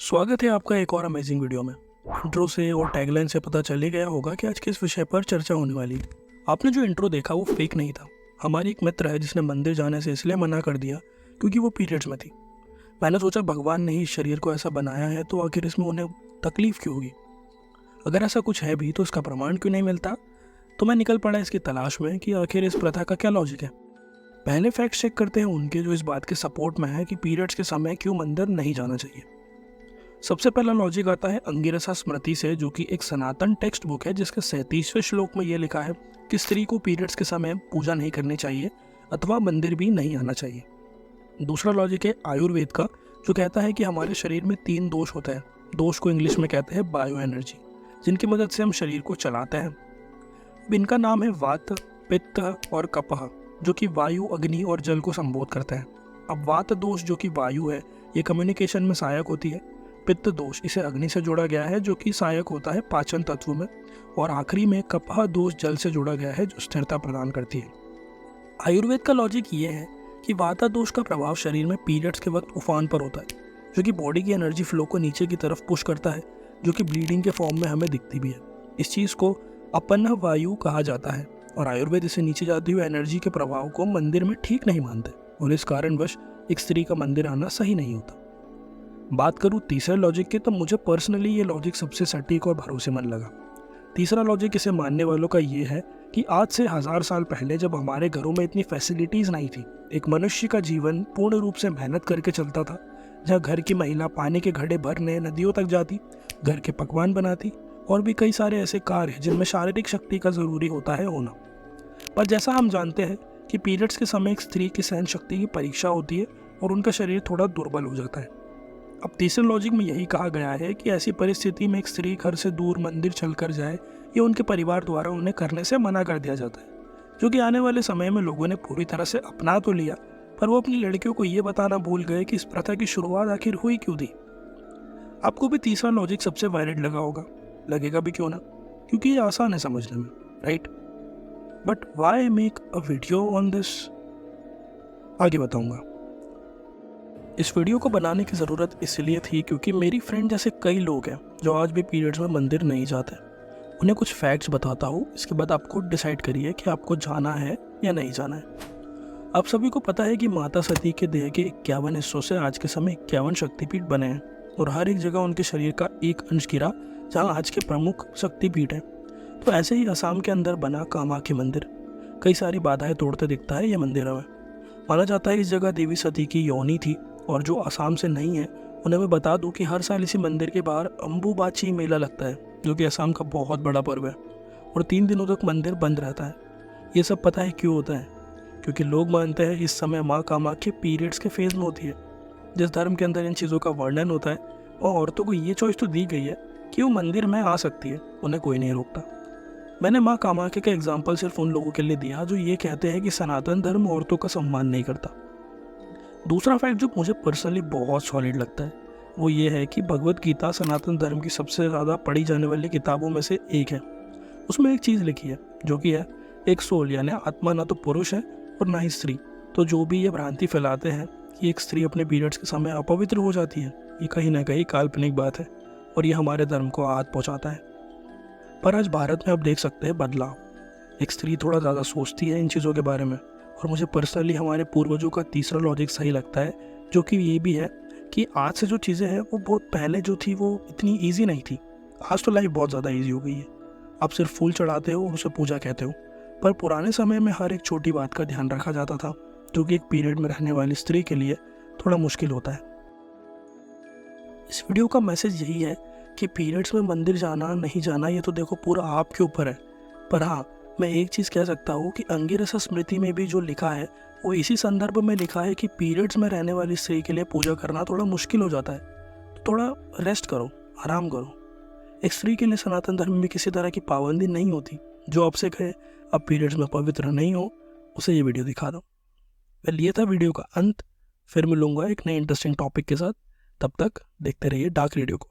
स्वागत है आपका एक और अमेजिंग वीडियो में। इंट्रो से और टैगलाइन से पता चल ही गया होगा कि आज किस विषय पर चर्चा होने वाली है। आपने जो इंट्रो देखा वो फेक नहीं था। हमारी एक मित्र है जिसने मंदिर जाने से इसलिए मना कर दिया क्योंकि वो पीरियड्स में थी। मैंने सोचा भगवान ने ही इस शरीर को ऐसा बनाया है तो आखिर इसमें उन्हें तकलीफ क्यों होगी। अगर ऐसा कुछ है भी तो इसका प्रमाण क्यों नहीं मिलता। तो मैं निकल पड़ा इसकी तलाश में कि आखिर इस प्रथा का क्या लॉजिक है। पहले फैक्ट चेक करते हैं उनके जो इस बात के सपोर्ट में है कि पीरियड्स के समय क्यों मंदिर नहीं जाना चाहिए। सबसे पहला लॉजिक आता है अंगिरसा स्मृति से, जो कि एक सनातन टेक्स्ट बुक है जिसके 37वें श्लोक में यह लिखा है कि स्त्री को पीरियड्स के समय पूजा नहीं करनी चाहिए अथवा मंदिर भी नहीं आना चाहिए। दूसरा लॉजिक है आयुर्वेद का, जो कहता है कि हमारे शरीर में 3 दोष होता है। दोष को इंग्लिश में कहते हैं बायो एनर्जी, जिनकी मदद से हम शरीर को चलाते हैं। अब इनका नाम है वात, पित्त और कपह, जो कि वायु, अग्नि और जल को संबोध करते हैं। अब वात दोष जो कि वायु है, ये कम्युनिकेशन में सहायक होती है। पित्त दोष इसे अग्नि से जोड़ा गया है जो कि सहायक होता है पाचन तत्व में। और आखिरी में कपह दोष जल से जोड़ा गया है जो स्थिरता प्रदान करती है। आयुर्वेद का लॉजिक ये है कि वाता दोष का प्रभाव शरीर में पीरियड्स के वक्त उफान पर होता है, जो कि बॉडी की एनर्जी फ्लो को नीचे की तरफ पुश करता है, जो कि ब्लीडिंग के फॉर्म में हमें दिखती भी है। इस चीज़ को अपन्नह वायु कहा जाता है और आयुर्वेद इसे नीचे जाती हुई एनर्जी के प्रभाव को मंदिर में ठीक नहीं मानते और इस कारणवश एक स्त्री का मंदिर आना सही नहीं होता। बात करूँ तीसरे लॉजिक की, तो मुझे पर्सनली ये लॉजिक सबसे सटीक और भरोसेमंद लगा। तीसरा लॉजिक इसे मानने वालों का ये है कि आज से 1000 साल पहले जब हमारे घरों में इतनी फैसिलिटीज़ नहीं थी, एक मनुष्य का जीवन पूर्ण रूप से मेहनत करके चलता था, जहाँ घर की महिला पानी के घड़े भरने नदियों तक जाती, घर के पकवान बनाती और भी कई सारे ऐसे कार्य जिनमें शारीरिक शक्ति का ज़रूरी होता है होना। पर जैसा हम जानते हैं कि पीरियड्स के समय एक स्त्री की सहन शक्ति की परीक्षा होती है और उनका शरीर थोड़ा दुर्बल हो जाता है। अब तीसरे लॉजिक में यही कहा गया है कि ऐसी परिस्थिति में एक स्त्री घर से दूर मंदिर चलकर जाए, ये उनके परिवार द्वारा उन्हें करने से मना कर दिया जाता है, जो कि आने वाले समय में लोगों ने पूरी तरह से अपना तो लिया, पर वो अपनी लड़कियों को ये बताना भूल गए कि इस प्रथा की शुरुआत आखिर हुई क्यों थी। आपको भी तीसरा लॉजिक सबसे वैलिड लगा होगा, लगेगा भी क्यों ना, क्योंकि ये आसान है समझने में, right? But why make a video on this, आगे बताऊंगा। इस वीडियो को बनाने की ज़रूरत इसलिए थी क्योंकि मेरी फ्रेंड जैसे कई लोग हैं जो आज भी पीरियड्स में मंदिर नहीं जाते। उन्हें कुछ फैक्ट्स बताता हूँ, इसके बाद आप खुद डिसाइड करिए कि आपको जाना है या नहीं जाना है। आप सभी को पता है कि माता सती के देह के 51 हिस्सों से आज के समय 51 शक्तिपीठ बने हैं और हर एक जगह उनके शरीर का एक अंश गिरा जहाँ आज के प्रमुख शक्तिपीठ हैं। तो ऐसे ही असम के अंदर बना कामाख्या मंदिर कई सारी बाधाएं तोड़ते दिखता है। ये मंदिर हमें माना जाता है इस जगह देवी सती की योनि थी। और जो असम से नहीं है उन्हें मैं बता दूं कि हर साल इसी मंदिर के बाहर अम्बुबाची मेला लगता है, जो कि असम का बहुत बड़ा पर्व है और 3 दिनों तक मंदिर बंद रहता है। ये सब पता है क्यों होता है? क्योंकि लोग मानते हैं इस समय माँ कामाख्या पीरियड्स के फेज में होती है। जिस धर्म के अंदर इन चीज़ों का वर्णन होता है और औरतों को ये चॉइस तो दी गई है कि वो मंदिर में आ सकती है, उन्हें कोई नहीं रोकता। मैंने माँ कामाख्या का एग्जाम्पल सिर्फ उन लोगों के लिए दिया जो ये कहते हैं कि सनातन धर्म औरतों का सम्मान नहीं करता। दूसरा फैक्ट जो मुझे पर्सनली बहुत सॉलिड लगता है वो ये है कि भगवत गीता सनातन धर्म की सबसे ज़्यादा पढ़ी जाने वाली किताबों में से एक है। उसमें एक चीज़ लिखी है जो कि है एक सोल, यानी आत्मा ना तो पुरुष है और ना ही स्त्री। तो जो भी ये भ्रांति फैलाते हैं कि एक स्त्री अपने पीरियड्स के समय अपवित्र हो जाती है, ये कहीं ना कहीं काल्पनिक बात है और ये हमारे धर्म को आहत पहुँचाता है। पर आज भारत में आप देख सकते हैं बदलाव। एक स्त्री थोड़ा ज़्यादा सोचती है इन चीज़ों के बारे में और मुझे पर्सनली हमारे पूर्वजों का तीसरा लॉजिक सही लगता है, जो कि ये भी है कि आज से जो चीज़ें हैं वो बहुत पहले जो थी वो इतनी इजी नहीं थी। आज तो लाइफ बहुत ज़्यादा इजी हो गई है। आप सिर्फ फूल चढ़ाते हो और उसे पूजा कहते हो, पर पुराने समय में हर एक छोटी बात का ध्यान रखा जाता था, जो कि एक पीरियड में रहने वाली स्त्री के लिए थोड़ा मुश्किल होता है। इस वीडियो का मैसेज यही है कि पीरियड्स में मंदिर जाना नहीं जाना ये तो देखो पूरा आपके ऊपर है। पर हाँ, मैं एक चीज़ कह सकता हूँ कि अंगिरसा स्मृति में भी जो लिखा है वो इसी संदर्भ में लिखा है कि पीरियड्स में रहने वाली स्त्री के लिए पूजा करना थोड़ा मुश्किल हो जाता है। तो थोड़ा रेस्ट करो, आराम करो। एक स्त्री के लिए सनातन धर्म में किसी तरह की पाबंदी नहीं होती। जो आपसे कहे अब पीरियड्स में पवित्र नहीं हो, उसे ये वीडियो दिखा दो। वेल, ये था वीडियो का अंत। फिर मिलूंगा एक नए इंटरेस्टिंग टॉपिक के साथ। तब तक देखते रहिए डार्क रेडियो को।